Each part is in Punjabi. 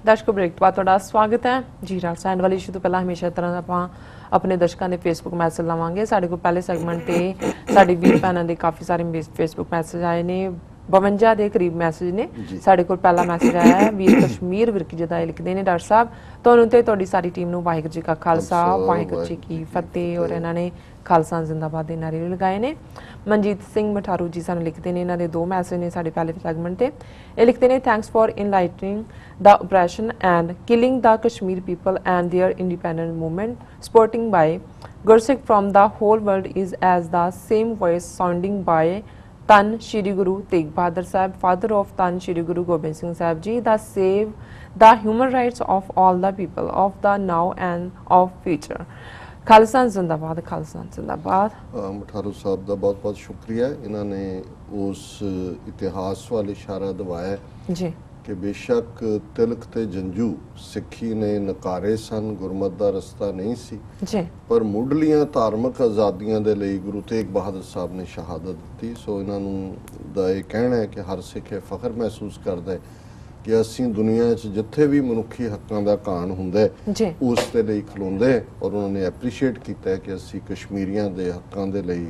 दर्शकों ब्रेक तो बाद तुहाडा स्वागत है जी। रात सैंड वाली इशू तो पहला हमेशा तरह आपां अपने दर्शकों ने फेसबुक मैसेज लवांगे। साडे कोल पहले सैगमेंट ते साडी वीर भैणां दे काफ़ी सारे फेसबुक मैसेज आए ने, 52 के करीब मैसेज ने। साडे कोल पहला मैसेज आया है वीर कश्मीर विरकी जदा लिखते हैं, डॉक्टर साहब तुहानूं ते तुहाडी सारी टीम नूं वाहिगुरू जी का खालसा वाहिगुरू जी की फतेह। और इन्होंने खालसा जिंदाबाद के नारे लगाए ने। मनजीत सिंह मठारू जी सानूं लिखते हैं, इन्होंने 2 मैसेज ने साडे पहले सैगमेंट ते। ये लिखते हैं thanks for enlightening the operation and killing the Kashmir people and their independent movement supporting by Gursikh from the whole world is as the same voice sounding by Dhan Shri Guru Tegh Bahadur साहब फादर ऑफ धन श्री गुरु Gobind Singh Sahib ji the save the human rights of all the people of the now and of future. Khalsa जिंदाबाद, खालसा जिंदाबाद। मठारू साहब का बहुत बहुत शुक्रिया। इन्होंने उस इतिहास वाल इशारा दवाया जी कि बेशक तिलक ते जंजू सिੱਖੀ ने नकारे सन, गुरमत का रस्ता नहीं सी जी, पर मुढ़लियां धार्मिक आज़ादियां दे लई गुरु तेग बहादुर साहब ने शहादत दी। सो इन्हों दा ये कहना है कि हर सिख ये फख्र महसूस करता है कि असीं दुनिया च जिथे भी मनुखी हकों का घाण हुंदा है उस दे लई खलोंदे। और उन्होंने एप्रीशिएट किया है कि असीं कश्मीरियां दे हकों दे लई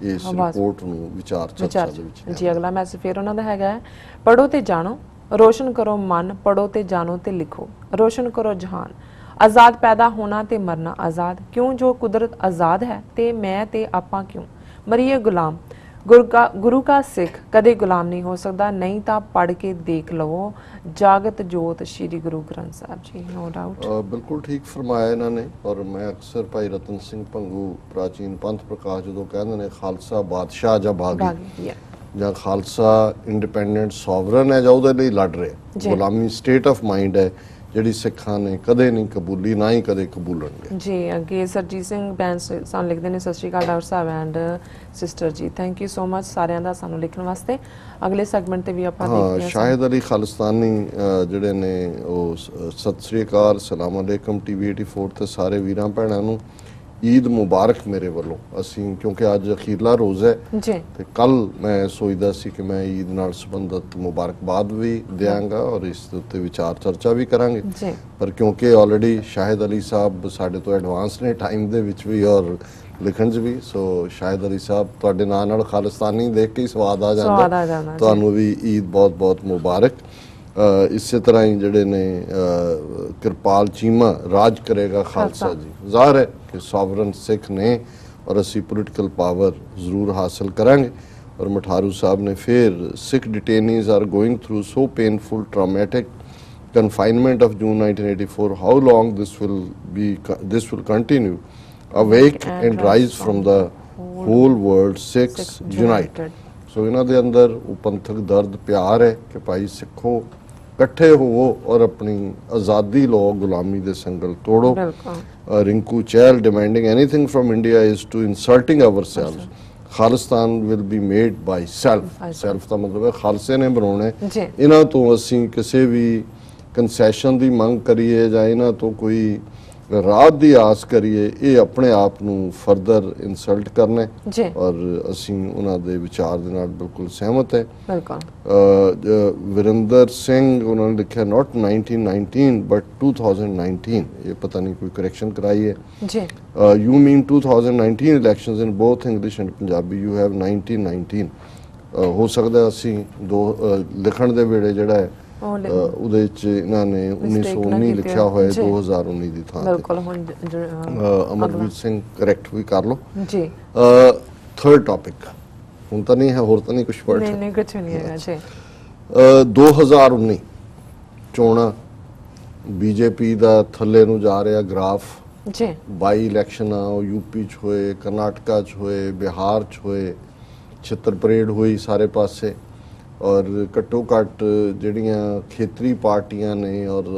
इस रिपोर्ट नूं विचार चर्चा दे विच जी। अगला मैसेज फिर उन्हों दा हैगा है, पढ़ो ते जानो रोशन करो मन, पढ़ो ते जानो ते लिखो, रोशन करो जहान, आज़ाद पैदा होना ते मरना आज़ाद, क्यों जो कुदरत आज़ाद है ते मैं ते आपां क्यों मरीए गुलाम, गुरु का सिख कदे गुलाम नहीं हो सकता, नहीं तो पढ़ के देख लो जागत जोत श्री गुरु ग्रंथ साहब जी। नो डाउट बिल्कुल ठीक फरमाया इन्होंने। और मैं अक्सर भाई रतन सिंह भंगू प्राचीन पंथ प्रकाश जो कहते हैं खालसा बादशाह जा बागी ਜਾਂ ਖਾਲਸਾ ਇੰਡੀਪੈਂਡੈਂਟ ਸੋਵਰਨ ਹੈ ਜਾਂ ਉਹਦੇ ਲਈ ਲੜ ਰਹੇ। ਗੁਲਾਮੀ ਸਟੇਟ ਆਫ ਮਾਈਂਡ ਹੈ ਜਿਹੜੀ ਸਿੱਖਾਂ ਨੇ ਕਦੇ ਨਹੀਂ ਕਬੂਲੀ, ਨਾ ਹੀ ਕਦੇ ਕਬੂਲਣਗੇ ਜੀ। ਅੱਗੇ ਸਰਜੀਤ ਸਿੰਘ ਬੈਂਸ ਸਾਨੂੰ ਲਿਖਦੇ ਨੇ, ਸਤਿ ਸ਼੍ਰੀ ਅਕਾਲ ਡਾਕਟਰ ਸਾਹਿਬ ਐਂਡ ਸਿਸਟਰ ਜੀ, ਥੈਂਕ ਯੂ ਸੋ ਮਚ ਸਾਰਿਆਂ ਦਾ ਸਾਨੂੰ ਲਿਖਣ ਵਾਸਤੇ। ਅਗਲੇ ਸੈਗਮੈਂਟ ਤੇ ਵੀ ਆਪਾਂ ਦੇਖਦੇ ਹਾਂ ਸ਼ਾਹਿਦ ਅਲੀ ਖਾਲਿਸਤਾਨੀ ਜਿਹੜੇ ਨੇ ਉਹ ਸਤਿ ਸ਼੍ਰੀ ਅਕਾਲ, ਸਲਾਮ ਅਲੈਕਮ TV 84 ਤੇ ਸਾਰੇ ਵੀਰਾਂ ਭੈਣਾਂ ਨੂੰ ईद मुबारक मेरे वालों। असी क्योंकि अज अखीरला रोज़ है तो कल मैं सोचता सी कि मैं ईद नाल संबंधित मुबारकबाद भी देंगा और इस उत्ते विचार चर्चा भी करांगे। पर क्योंकि ऑलरेडी शाहिद अली साहब साडे तो एडवांस ने टाइम दे विच भी और लिखण च भी, सो शाहिद अली साहब तुहाडे नाल खालिस्तानी देख के ही स्वाद आ जांदा। तुहानूं भी ईद बहुत बहुत मुबारक। इस तरह ही जड़े ने कृपाल चीमा राज करेगा खालसा जी, ज़ाहिर है कि सॉवरन सिख ने और असी पोलिटिकल पावर ज़रूर हासिल करांगे। और मठारू साहब ने फिर Sikh detainees are going through so painful traumatic confinement of June 1984, how long this will continue, awake and rise from the whole world, Sikhs unite। सो इन्हां दे अंदर पंथक दर्द प्यार है कि भाई सिखो इकट्ठे होवो और अपनी आज़ादी लो, गुलामी दे संगल तोड़ो। Rinku Chahal demanding anything from India is to insulting ourselves, Khalistan will be made by self. Self का मतलब है खालसे ने बनाने। इन्हां तो असीं किसी भी कंसैशन की मंग करिए जां इन्हां तो कोई राहत की आस करिए, ये अपने आप नूं फर्दर इंसल्ट करना है। और असीं उन्हां दे विचार दे नाल बिल्कुल सहमत है। विरेंद्र सिंह उन्होंने लिखा नॉट 1919 बट 2019, ये पता नहीं कोई करेक्शन कराई है। You mean 2019 elections in both English and Punjabi, you have 1919। हो सकता असीं दो लिखण दे वेले जिहड़ा है ਉਹਦੇ ਚ ਇਹਨਾਂ ਨੇ 1919 ਲਿਖਿਆ ਹੋਇਆ 2019 ਦੀ ਥਾਂ ਤੇ। ਅਮਰਵੀਰ ਸਿੰਘ ਕਰੈਕਟ ਵੀ ਕਰ ਲਓ ਜੀ। ਥਰਡ ਟੌਪਿਕ ਹੁਣ ਤਾਂ ਨਹੀਂ ਹੈ, ਹੋਰ ਤਾਂ ਨਹੀਂ ਕੁਝ ਪੜ੍ਹ ਨਹੀਂ ਕੁਝ ਨਹੀਂ ਹੈਗਾ ਜੀ। 2019 ਚੋਣਾਂ ਬੀਜੇਪੀ ਦਾ ਥੱਲੇ ਨੂੰ ਜਾ ਰਿਹਾ ਗ੍ਰਾਫ ਜੀ। 22 ਇਲੈਕਸ਼ਨਾਂ यूपी ਚ ਹੋਏ, ਕਰਨਾਟਕਾ ਚ ਹੋਏ, ਬਿਹਾਰ ਚ ਹੋਏ, ਛਿੱਤਰ ਪਰੇਡ ਹੋਈ ਸਾਰੇ ਪਾਸੇ। और घट्टो घट्ट जिहड़ियां खेतरी पार्टियां ने और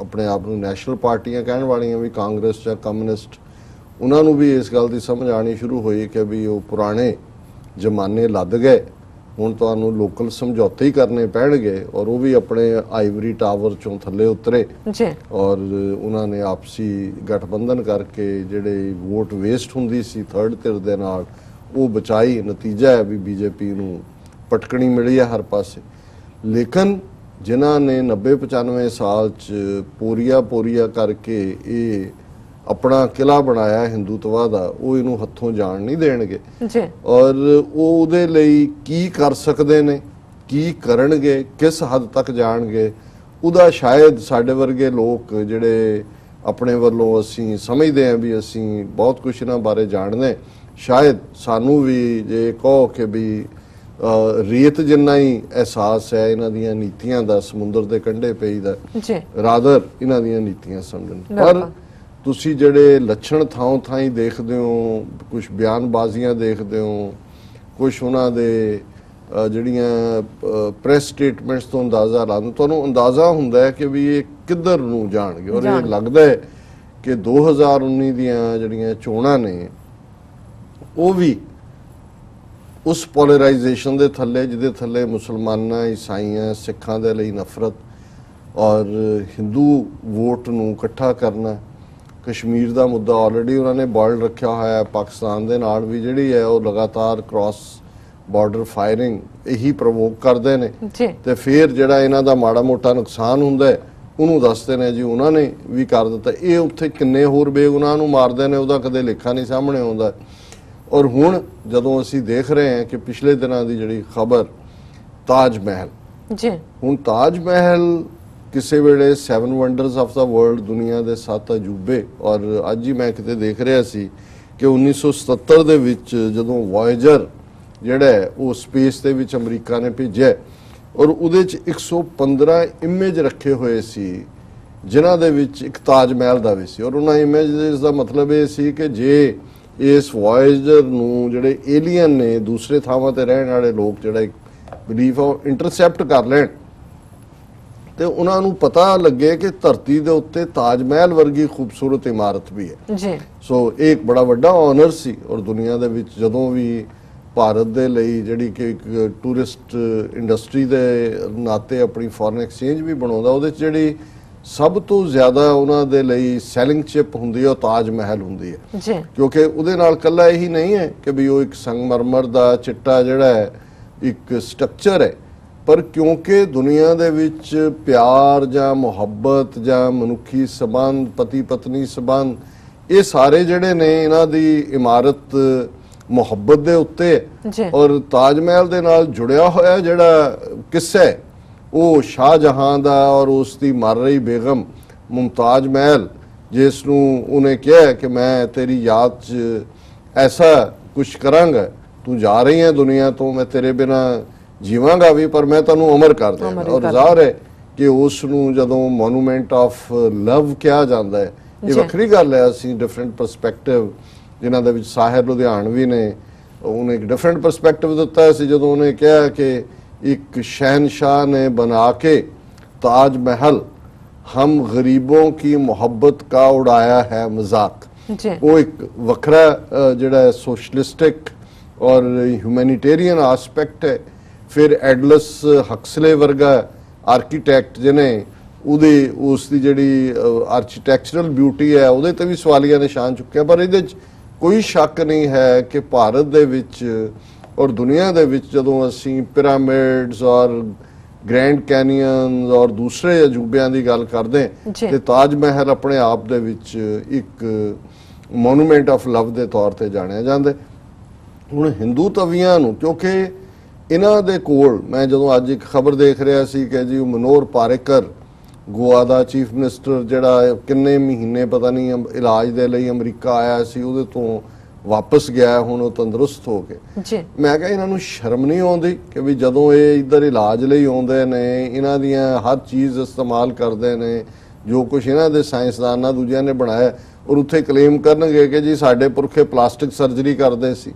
अपने आप नूं नैशनल पार्टियां कहण वालियां भी कांग्रेस या कम्यूनिस्ट, उन्हां नूं भी इस गल की समझ आनी शुरू हुई कि भी वो पुराने जमाने लद गए, हुण तुहानूं लोकल समझौते ही करने पैणगे। और वो भी अपने आइवरी टावर चों थल्ले उतरे और उन्होंने आपसी गठबंधन करके जिहड़े वोट वेस्ट हुंदी सी थर्ड धिर दे नाल वो बचाई। नतीजा है भी बीजेपी नूं पटकनी मिली है हर पासे। लेकिन ਜਿਨ੍ਹਾਂ ਨੇ 90-95 ਸਾਲ 'ਚ ਪੋਰੀਆ ਕਰਕੇ ਇਹ ਆਪਣਾ ਕਿਲਾ ਬਣਾਇਆ ਹਿੰਦੂਤਵਾ ਦਾ, ਉਹ ਇਹਨੂੰ ਹੱਥੋਂ ਜਾਣ ਨਹੀਂ ਦੇਣਗੇ ਜੀ। ਔਰ ਉਹ ਉਹਦੇ ਲਈ ਕੀ ਕਰ ਸਕਦੇ ਨੇ, ਕੀ ਕਰਨਗੇ, ਕਿਸ ਹੱਦ ਤੱਕ ਜਾਣਗੇ, ਉਹਦਾ ਸ਼ਾਇਦ ਸਾਡੇ ਵਰਗੇ ਲੋਕ ਜਿਹੜੇ ਆਪਣੇ ਵੱਲੋਂ ਅਸੀਂ ਸਮਝਦੇ ਹਾਂ ਵੀ ਅਸੀਂ ਬਹੁਤ ਕੁਝ ਇਹਨਾਂ ਬਾਰੇ ਜਾਣਦੇ, ਸ਼ਾਇਦ ਸਾਨੂੰ ਵੀ ਜੇ ਕਹੋ ਕਿ ਵੀ ਰੇਤ ਜਿੰਨਾ ਹੀ ਅਹਿਸਾਸ ਹੈ ਇਹਨਾਂ ਦੀਆਂ ਨੀਤੀਆਂ ਦਾ, ਸਮੁੰਦਰ ਦੇ ਕੰਢੇ ਪਈ ਦਾ, ਰਾਦਰ ਇਹਨਾਂ ਦੀਆਂ ਨੀਤੀਆਂ ਸਮਝਣ। ਪਰ ਤੁਸੀਂ ਜਿਹੜੇ ਲੱਛਣ ਥਾਂ ਥਾਂ ਹੀ ਦੇਖਦੇ ਹੋ, ਕੁਝ ਬਿਆਨਬਾਜ਼ੀਆਂ ਦੇਖਦੇ ਹੋ, ਕੁਝ ਉਹਨਾਂ ਦੇ ਜਿਹੜੀਆਂ ਪ੍ਰੈਸ ਸਟੇਟਮੈਂਟਸ ਤੋਂ ਅੰਦਾਜ਼ਾ ਲਾਉਂਦੇ, ਤੁਹਾਨੂੰ ਅੰਦਾਜ਼ਾ ਹੁੰਦਾ ਹੈ ਕਿ ਵੀ ਇਹ ਕਿੱਧਰ ਨੂੰ ਜਾਣਗੇ। ਔਰ ਇਹ ਲੱਗਦਾ ਹੈ ਕਿ 2019 ਦੀਆਂ ਜਿਹੜੀਆਂ ਚੋਣਾਂ ਨੇ ਉਹ ਵੀ ਉਸ ਪੋਲਰਾਈਜੇਸ਼ਨ ਦੇ ਥੱਲੇ, ਜਿਹਦੇ ਥੱਲੇ ਮੁਸਲਮਾਨਾਂ, ਈਸਾਈਆਂ, ਸਿੱਖਾਂ ਦੇ ਲਈ ਨਫ਼ਰਤ ਔਰ ਹਿੰਦੂ ਵੋਟ ਨੂੰ ਇਕੱਠਾ ਕਰਨਾ, ਕਸ਼ਮੀਰ ਦਾ ਮੁੱਦਾ ਆਲਰੇਡੀ ਉਹਨਾਂ ਨੇ ਬੋਇਲਡ ਰੱਖਿਆ ਹੋਇਆ ਹੈ, ਪਾਕਿਸਤਾਨ ਦੇ ਨਾਲ ਵੀ ਜਿਹੜੀ ਹੈ ਉਹ ਲਗਾਤਾਰ ਕ੍ਰਾਸ ਬਾਰਡਰ ਫਾਇਰਿੰਗ ਇਹੀ ਪ੍ਰਵੋਕ ਕਰਦੇ ਨੇ ਤੇ ਫਿਰ ਜਿਹੜਾ ਇਹਨਾਂ ਦਾ ਮਾੜਾ ਮੋਟਾ ਨੁਕਸਾਨ ਹੁੰਦਾ ਹੈ ਉਹਨੂੰ ਦੱਸਦੇ ਨੇ ਜੀ ਉਹਨਾਂ ਨੇ ਵੀ ਕਰ ਦਿੱਤਾ। ਇਹ ਉੱਥੇ ਕਿੰਨੇ ਹੋਰ ਬੇਗੁਨਾਹ ਨੂੰ ਮਾਰਦੇ ਨੇ ਉਹਦਾ ਕਦੇ ਲੇਖਾ ਨਹੀਂ ਸਾਹਮਣੇ ਆਉਂਦਾ। ਔਰ ਹੁਣ ਜਦੋਂ ਅਸੀਂ ਦੇਖ ਰਹੇ ਹਾਂ ਕਿ ਪਿਛਲੇ ਦਿਨਾਂ ਦੀ ਜਿਹੜੀ ਖਬਰ ਤਾਜ ਮਹਿਲ, ਹੁਣ ਤਾਜ ਮਹਿਲ ਕਿਸੇ ਵੇਲੇ 7 ਵੰਡਰਸ ਆਫ ਦਾ ਵਰਲਡ, ਦੁਨੀਆ ਦੇ 7 ਅਜੂਬੇ, ਔਰ ਅੱਜ ਹੀ ਮੈਂ ਕਿਤੇ ਦੇਖ ਰਿਹਾ ਸੀ ਕਿ 1977 ਦੇ ਵਿੱਚ ਜਦੋਂ ਵੋਏਜਰ ਜਿਹੜਾ ਹੈ ਉਹ ਸਪੇਸ ਦੇ ਵਿੱਚ ਅਮਰੀਕਾ ਨੇ ਭੇਜਿਆ ਔਰ ਉਹਦੇ 'ਚ 115 ਇਮੇਜ ਰੱਖੇ ਹੋਏ ਸੀ ਜਿਨ੍ਹਾਂ ਦੇ ਵਿੱਚ ਇੱਕ ਤਾਜ ਮਹਿਲ ਦਾ ਵੀ ਸੀ। ਔਰ ਉਹਨਾਂ ਇਮੇਜਸ ਦਾ ਮਤਲਬ ਇਹ ਸੀ ਕਿ ਜੇ ਇਸ ਵੋਏਜਰ ਨੂੰ ਜਿਹੜੇ ਏਲੀਅਨ ਨੇ, ਦੂਸਰੇ ਥਾਵਾਂ ਤੇ ਰਹਿਣ ਵਾਲੇ ਲੋਕ ਜਿਹੜਾ ਇੱਕ ਬਿਲੀਫ ਆ ਇੰਟਰਸੈਪਟ ਕਰ ਲੈਣ ਤੇ ਉਹਨਾਂ ਨੂੰ ਪਤਾ ਲੱਗੇ ਕਿ ਧਰਤੀ ਦੇ ਉੱਤੇ ਤਾਜ ਮਹਿਲ ਵਰਗੀ ਖੂਬਸੂਰਤ ਇਮਾਰਤ ਵੀ ਹੈ ਜੀ। ਸੋ ਇਹ ਇੱਕ ਬੜਾ ਵੱਡਾ ਆਨਰ ਸੀ। ਔਰ ਦੁਨੀਆ ਦੇ ਵਿੱਚ ਜਦੋਂ ਵੀ ਭਾਰਤ ਦੇ ਲਈ ਜਿਹੜੀ ਕਿ ਇੱਕ ਟੂਰਿਸਟ ਇੰਡਸਟਰੀ ਦੇ ਨਾਤੇ ਆਪਣੀ ਫੋਰਨ ਐਕਸਚੇਂਜ ਵੀ ਬਣਾਉਂਦਾ, ਉਹਦੇ 'ਚ ਜਿਹੜੀ ਸਭ ਤੋਂ ਜ਼ਿਆਦਾ ਉਹਨਾਂ ਦੇ ਲਈ ਸੈਲਿੰਗ ਚਿਪ ਹੁੰਦੀ ਹੈ ਉਹ ਤਾਜ ਮਹਿਲ ਹੁੰਦੀ ਹੈ ਕਿਉਂਕਿ ਉਹਦੇ ਨਾਲ ਇਕੱਲਾ ਇਹੀ ਨਹੀਂ ਹੈ ਕਿ ਵੀ ਉਹ ਇੱਕ ਸੰਗਮਰਮਰ ਦਾ ਚਿੱਟਾ ਜਿਹੜਾ ਹੈ ਇੱਕ ਸਟਰਕਚਰ ਹੈ, ਪਰ ਕਿਉਂਕਿ ਦੁਨੀਆ ਦੇ ਵਿੱਚ ਪਿਆਰ ਜਾਂ ਮੁਹੱਬਤ ਜਾਂ ਮਨੁੱਖੀ ਸਬੰਧ, ਪਤੀ ਪਤਨੀ ਸਬੰਧ, ਇਹ ਸਾਰੇ ਜਿਹੜੇ ਨੇ ਇਹਨਾਂ ਦੀ ਇਮਾਰਤ ਮੁਹੱਬਤ ਦੇ ਉੱਤੇ ਔਰ ਤਾਜ ਮਹਿਲ ਦੇ ਨਾਲ ਜੁੜਿਆ ਹੋਇਆ ਜਿਹੜਾ ਕਿੱਸਾ ਹੈ ਉਹ ਸ਼ਾਹਜਹਾਂ ਦਾ ਔਰ ਉਸ ਦੀ ਮਰ ਰਹੀ ਬੇਗਮ ਮੁਮਤਾਜ਼ ਮਹਿਲ, ਜਿਸ ਨੂੰ ਉਹਨੇ ਕਿਹਾ ਕਿ ਮੈਂ ਤੇਰੀ ਯਾਦ 'ਚ ਐਸਾ ਕੁਝ ਕਰਾਂਗਾ, ਤੂੰ ਜਾ ਰਹੀ ਹੈ ਦੁਨੀਆ ਤੋਂ, ਮੈਂ ਤੇਰੇ ਬਿਨਾ ਜੀਵਾਂਗਾ ਵੀ ਪਰ ਮੈਂ ਤੈਨੂੰ ਅਮਰ ਕਰ ਦਿਆਂਗਾ। ਔਰ ਜ਼ਾਹਰ ਹੈ ਕਿ ਉਸ ਨੂੰ ਜਦੋਂ ਮੋਨੂਮੈਂਟ ਆਫ ਲਵ ਕਿਹਾ ਜਾਂਦਾ ਹੈ, ਇਹ ਵੱਖਰੀ ਗੱਲ ਹੈ। ਅਸੀਂ ਡਿਫਰੈਂਟ ਪਰਸਪੈਕਟਿਵ ਜਿਨ੍ਹਾਂ ਦੇ ਵਿੱਚ ਸਾਹਿਰ ਲੁਧਿਆਣਵੀ ਨੇ ਉਹਨੇ ਇੱਕ ਡਿਫਰੈਂਟ ਪਰਸਪੈਕਟਿਵ ਦਿੱਤਾ ਸੀ ਜਦੋਂ ਉਹਨੇ ਕਿਹਾ ਕਿ ਇੱਕ ਸ਼ਹਿਨशाह ने बना के ताज महल हम गरीबों की मोहब्बत का उड़ाया है मजाक। वो एक वखरा जिहड़ा सोशलिस्टिक और ह्यूमैनिटेरियन आस्पैक्ट है। फिर एडलस हक्सले वर्गा आर्कीटैक्ट जिन्हें ਉਹਦੇ ਉਸ ਦੀ ਜਿਹੜੀ ਆਰਕੀਟੈਕਚਰਲ ਬਿਊਟੀ ਹੈ ਉਹਦੇ ਤੇ ਵੀ ਸਵਾਲੀਆ ਨਿਸ਼ਾਨ ਚੁੱਕਿਆ। ਪਰ ਇਹਦੇ 'ਚ ਕੋਈ ਸ਼ੱਕ ਨਹੀਂ ਹੈ ਕਿ ਭਾਰਤ ਦੇ ਵਿੱਚ ਔਰ ਦੁਨੀਆ ਦੇ ਵਿੱਚ ਜਦੋਂ ਅਸੀਂ ਪਿਰਾਮਿਡਸ ਔਰ ਗ੍ਰੈਂਡ ਕੈਨੀਅਨਸ ਔਰ ਦੂਸਰੇ ਅਜੂਬਿਆਂ ਦੀ ਗੱਲ ਕਰਦੇ ਤੇ ਤਾਜ ਮਹਿਲ ਆਪਣੇ ਆਪ ਦੇ ਵਿੱਚ ਇੱਕ ਮੋਨੂਮੈਂਟ ਆਫ ਲਵ ਦੇ ਤੌਰ ਤੇ ਜਾਣਿਆ ਜਾਂਦਾ। ਹੁਣ ਹਿੰਦੂ ਤਵੀਆਂ ਨੂੰ, ਕਿਉਂਕਿ ਇਹਨਾਂ ਦੇ ਕੋਲ ਮੈਂ ਜਦੋਂ ਅੱਜ ਇੱਕ ਖਬਰ ਦੇਖ ਰਿਹਾ ਸੀ ਕਿ ਜੀ ਮਨੋਹਰ ਪਾਰੇਕਰ ਗੋਆ ਦਾ ਚੀਫ ਮਿਨਿਸਟਰ ਜਿਹੜਾ ਕਿੰਨੇ ਮਹੀਨੇ ਪਤਾ ਨਹੀਂ ਇਲਾਜ ਦੇ ਲਈ ਅਮਰੀਕਾ ਆਇਆ ਸੀ, ਉਹਦੇ ਤੋਂ ਵਾਪਸ ਗਿਆ, ਹੁਣ ਉਹ ਤੰਦਰੁਸਤ ਹੋ ਕੇ। ਮੈਂ ਕਿਹਾ ਇਹਨਾਂ ਨੂੰ ਸ਼ਰਮ ਨਹੀਂ ਆਉਂਦੀ ਕਿ ਵੀ ਜਦੋਂ ਇਹ ਇੱਧਰ ਇਲਾਜ ਲਈ ਆਉਂਦੇ ਨੇ ਇਹਨਾਂ ਦੀਆਂ ਹਰ ਚੀਜ਼ ਇਸਤੇਮਾਲ ਕਰਦੇ ਨੇ ਜੋ ਕੁਝ ਇਹਨਾਂ ਦੇ ਸਾਇੰਸਦਾਨਾਂ ਦੂਜਿਆਂ ਨੇ ਬਣਾਇਆ, ਔਰ ਉੱਥੇ ਕਲੇਮ ਕਰਨਗੇ ਕਿ ਜੀ ਸਾਡੇ ਪੁਰਖੇ ਪਲਾਸਟਿਕ ਸਰਜਰੀ ਕਰਦੇ ਸੀ,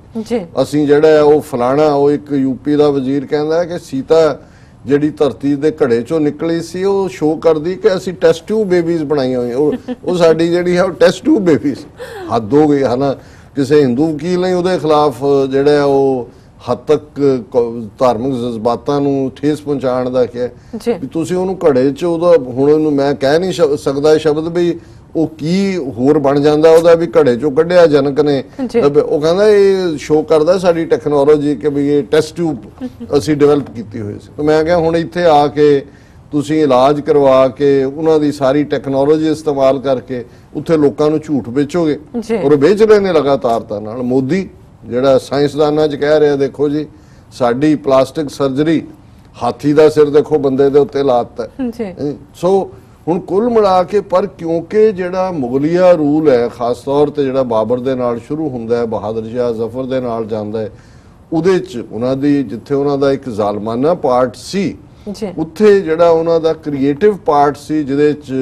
ਅਸੀਂ ਜਿਹੜਾ ਉਹ ਫਲਾਣਾ। ਉਹ ਇੱਕ ਯੂਪੀ ਦਾ ਵਜ਼ੀਰ ਕਹਿੰਦਾ ਕਿ ਸੀਤਾ ਜਿਹੜੀ ਧਰਤੀ ਦੇ ਘੜੇ ਚੋਂ ਨਿਕਲੀ ਸੀ ਉਹ ਸ਼ੋਅ ਕਰਦੀ ਕਿ ਅਸੀਂ ਟੈਸਟ ਟਿਊਬ ਬੇਬੀਜ਼ ਬਣਾਈਆਂ ਹੋਈਆਂ, ਉਹ ਸਾਡੀ ਜਿਹੜੀ ਹੈ ਉਹ ਟੈਸਟ ਟਿਊਬ ਬੇਬੀਜ਼। ਹੱਦ ਹੋ ਗਈ ਹੈ ਨਾ। ਕਿਸੇ ਹਿੰਦੂ ਵਕੀਲ ਨੇ ਉਹਦੇ ਖਿਲਾਫ ਜਿਹੜਾ ਉਹ ਹੱਦ ਤੱਕ ਧਾਰਮਿਕ ਜਜ਼ਬਾਤਾਂ ਨੂੰ ਠੇਸ ਪਹੁੰਚਾਉਣ ਦਾ ਕਿਹਾ ਵੀ ਤੁਸੀਂ ਉਹਨੂੰ ਘੜੇ 'ਚ ਉਹਦਾ, ਹੁਣ ਉਹਨੂੰ ਮੈਂ ਕਹਿ ਨਹੀਂ ਸਕਦਾ ਸ਼ਬਦ ਵੀ ਉਹ ਕੀ ਹੋਰ ਬਣ ਜਾਂਦਾ ਉਹਦਾ ਵੀ ਘੜੇ 'ਚੋਂ ਕੱਢਿਆ ਜਨਕ ਨੇ। ਉਹ ਕਹਿੰਦਾ ਇਹ ਸ਼ੋਅ ਕਰਦਾ ਸਾਡੀ ਟੈਕਨੋਲੋਜੀ ਕਿ ਵੀ ਇਹ ਟੈਸਟ ਟਿਊਬ ਅਸੀਂ ਡਿਵੈਲਪ ਕੀਤੀ ਹੋਈ ਸੀ। ਤਾਂ ਮੈਂ ਕਿਹਾ ਹੁਣ ਇੱਥੇ ਆ ਕੇ ਤੁਸੀਂ ਇਲਾਜ ਕਰਵਾ ਕੇ ਉਹਨਾਂ ਦੀ ਸਾਰੀ ਟੈਕਨੋਲੋਜੀ ਇਸਤੇਮਾਲ ਕਰਕੇ ਉੱਥੇ ਲੋਕਾਂ ਨੂੰ ਝੂਠ ਵੇਚੋਗੇ ਔਰ ਵੇਚ ਰਹੇ ਨੇ ਲਗਾਤਾਰ। ਤਾਂ ਨਾਲ ਮੋਦੀ ਜਿਹੜਾ ਸਾਇੰਸਦਾਨਾਂ 'ਚ ਕਹਿ ਰਿਹਾ ਦੇਖੋ ਜੀ ਸਾਡੀ ਪਲਾਸਟਿਕ ਸਰਜਰੀ ਹਾਥੀ ਦਾ ਸਿਰ ਦੇਖੋ ਬੰਦੇ ਦੇ ਉੱਤੇ ਲਾਤਾ। ਸੋ ਹੁਣ ਕੁੱਲ ਮਿਲਾ ਕੇ ਪਰ ਕਿਉਂਕਿ ਜਿਹੜਾ ਮੁਗਲਿਆ ਰੂਲ ਹੈ ਖਾਸ ਤੌਰ ਤੇ ਜਿਹੜਾ ਬਾਬਰ ਦੇ ਨਾਲ ਸ਼ੁਰੂ ਹੁੰਦਾ ਹੈ, ਬਹਾਦਰ ਸ਼ਾਹ ਜ਼ਫਰ ਦੇ ਨਾਲ ਜਾਂਦਾ ਹੈ, ਉਹਦੇ 'ਚ ਉਹਨਾਂ ਦੀ ਜਿੱਥੇ ਉਹਨਾਂ ਦਾ ਇੱਕ ਜ਼ਾਲਮਾਨਾ ਪਾਰਟ ਸੀ ਉੱਥੇ ਜਿਹੜਾ ਉਹਨਾਂ ਦਾ ਕ੍ਰੀਏਟਿਵ ਪਾਰਟ ਸੀ ਜਿਹਦੇ 'ਚ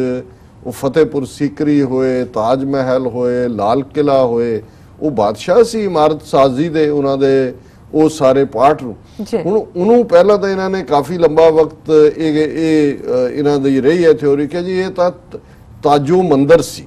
ਉਹ ਫਤਿਹਪੁਰ ਸੀਕਰੀ ਹੋਏ, ਤਾਜ ਮਹਿਲ ਹੋਏ, ਲਾਲ ਕਿਲਾ ਹੋਏ, ਉਹ ਬਾਦਸ਼ਾਹ ਸੀ ਇਮਾਰਤ ਸਾਜ਼ੀ ਦੇ ਉਹਨਾਂ ਦੇ ਉਹ ਸਾਰੇ ਪਾਰਟ ਨੂੰ। ਹੁਣ ਉਹਨੂੰ ਪਹਿਲਾਂ ਤਾਂ ਇਹਨਾਂ ਨੇ ਕਾਫੀ ਲੰਬਾ ਵਕਤ ਇਹ ਇਹਨਾਂ ਦੀ ਰਹੀ ਹੈ ਥਿਉਰੀ ਕਿ ਜੀ ਇਹ ਤਾਂ ਤਾਜੋ ਮੰਦਰ ਸੀ